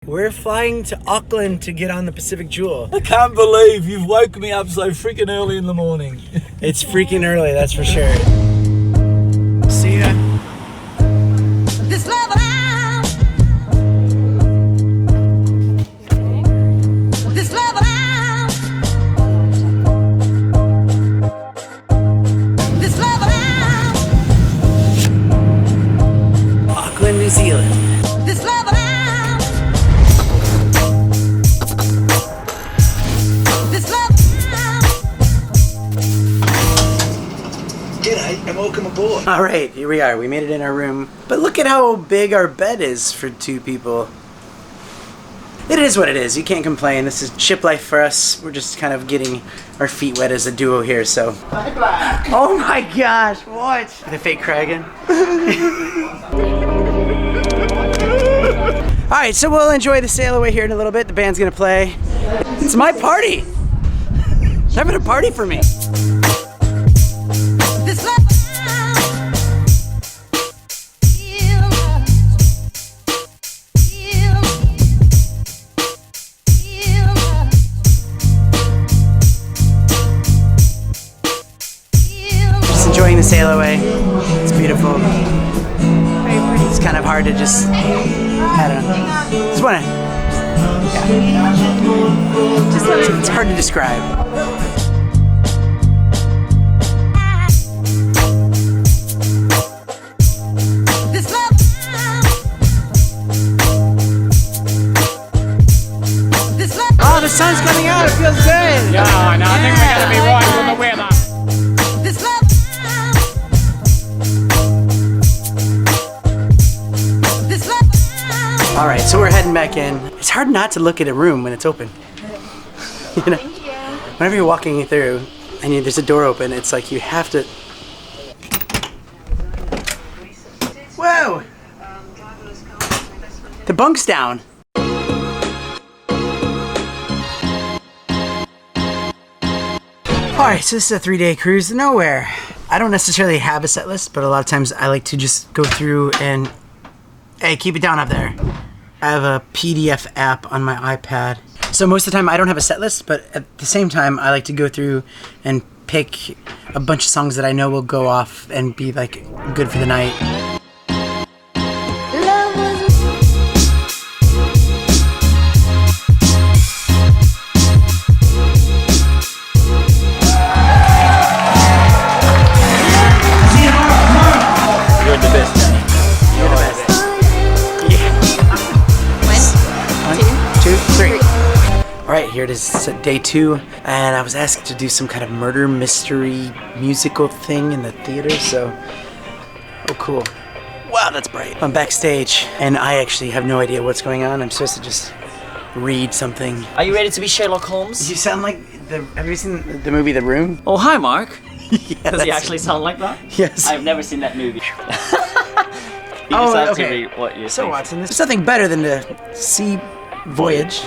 We're flying to Auckland to get on the Pacific Jewel. I can't believe you've woken me up so freaking early in the morning. It's freaking early, that's for sure. See ya. This love around. This love around. This love around. Auckland, New Zealand. This love around. This love around. G'day and welcome aboard. All right, here we are. We made it in our room. But look at how big our bed is for two people. It is what it is. You can't complain. This is ship life for us. We're just kind of getting our feet wet as a duo here, so. Oh my gosh, what? The fake Kragan. All right, so we'll enjoy the sail away here in a little bit. The band's gonna play. It's my party. They're having a party for me. This love around. Feel love. Feel love. Feel love. Feel love. Just enjoying the sail away. It's beautiful. It's kind of hard to just, I don't know. Just wanna, yeah. It's hard to describe. This love around. This love Oh, the sun's coming out. It feels good. Yeah, I know. I think we're going to be right with the weather. This love around. This love around. All right, so we're heading back in. It's hard not to look at a room when it's open. You know, whenever you're walking through and there's a door open, it's like you have to. Whoa! The bunk's down. All right, so this is a 3-day cruise to nowhere. I don't necessarily have a set list, but a lot of times I like to just go through and, hey, keep it down up there. I have a PDF app on my iPad. So most of the time I don't have a set list, but at the same time I like to go through and pick a bunch of songs that I know will go off and be like good for the night. You're the best, Danny. You're the best. Yeah. 1, 2, 3. All right, here it is. It's day 2, and I was asked to do some kind of murder mystery musical thing in the theater, so, oh cool. Wow, that's bright. I'm backstage, and I actually have no idea what's going on. I'm supposed to just read something. Are you ready to be Sherlock Holmes? You sound like have you seen the movie The Room? Oh, hi, Mark. Yeah, Does he actually sound like that? Yes. I've never seen that movie. You Oh, just have okay. to read what you So think. Watson, there's nothing better than to see voyage.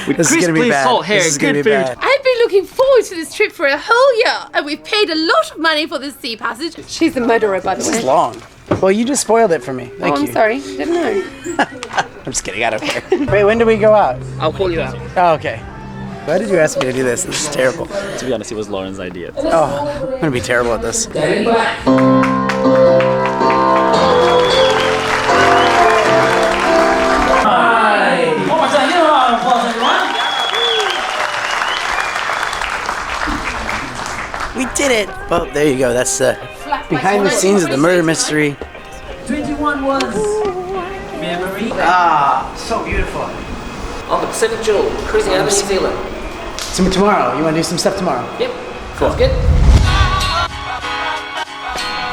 This is gonna be bad. This is gonna be bad. I've been looking forward to this trip for a whole year, and we've paid a lot of money for this sea passage. She's a murderer, by the This is way. long. Well, you just spoiled it for me. Thank I'm you. sorry, didn't know. I'm just kidding. I don't care. Wait, when do we go out? I'll call you out. Oh, okay. Why did you ask me to do this? This is terrible. To be honest, it was Lauren's idea. Oh, I'm gonna be terrible at this. We did it! Well, there you go. That's the behind the scenes of the murder mystery. 21 was memory. Ah, so beautiful. On the Pacific Jewel, cruising over New Zealand. So tomorrow, you want to do some stuff tomorrow? Yep. Sounds good.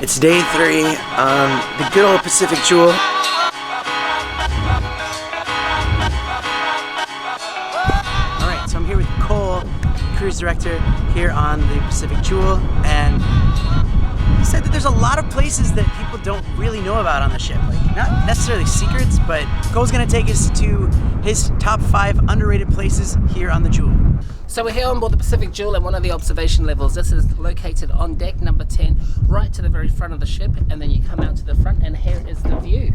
It's day 3 on the good old Pacific Jewel. Alright, so I'm here with Cole, cruise director here on the Pacific Jewel, and he said that there's a lot of places that people don't really know about on the ship. Like, not necessarily secrets, but Cole's gonna take us to his top 5 underrated places here on the Jewel. So we're here on board the Pacific Jewel at one of the observation levels. This is located on deck number 10, right to the very front of the ship, and then you come out to the front and here is the view.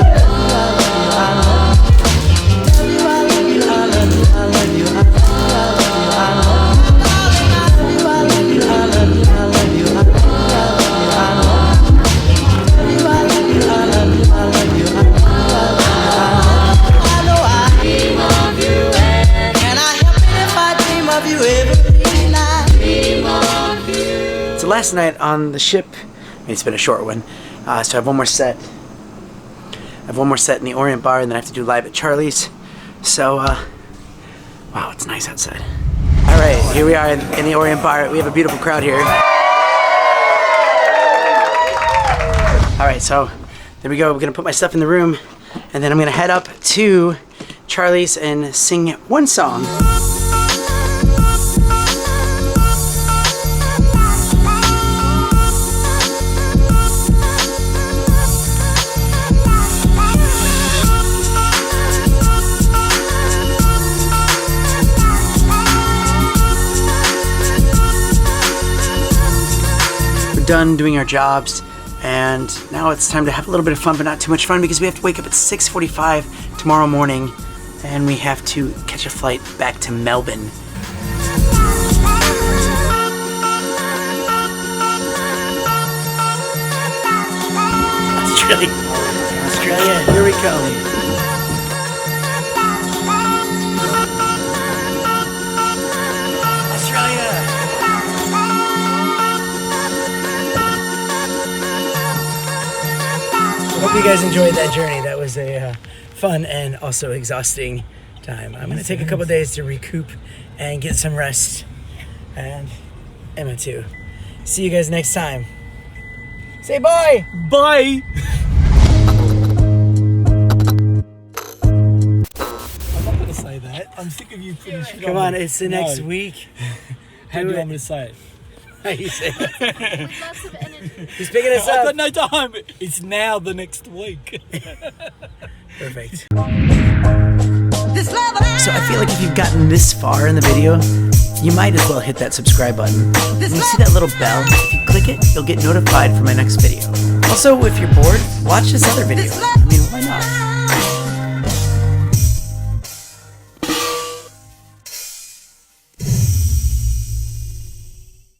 So last night on the ship, I mean, it's been a short one, so I have one more set. I have one more set in the Orient Bar, and then I have to do live at Charlie's. So, wow, it's nice outside. All right, here we are in the Orient Bar. We have a beautiful crowd here. All right, so there we go. We're gonna put my stuff in the room, and then I'm gonna head up to Charlie's and sing one song. Done doing our jobs, and now it's time to have a little bit of fun, but not too much fun, because we have to wake up at 6:45 tomorrow morning, and we have to catch a flight back to Melbourne. Australia, here we go. Hope you guys enjoyed that journey. That was a fun and also exhausting time. I'm gonna take a couple days to recoup and get some rest. And Emma too. See you guys next time. Say bye! Bye! I'm not gonna say that. I'm sick of you putting shit Come on, me. it's the next week. How do you want me to say it? How you say it? With lots of energy. He's picking us I've up. got no time. It's now the next week. Perfect. So I feel like if you've gotten this far in the video, you might as well hit that subscribe button. When you see that little bell, if you click it, you'll get notified for my next video. Also, if you're bored, watch this other video. I mean, why not?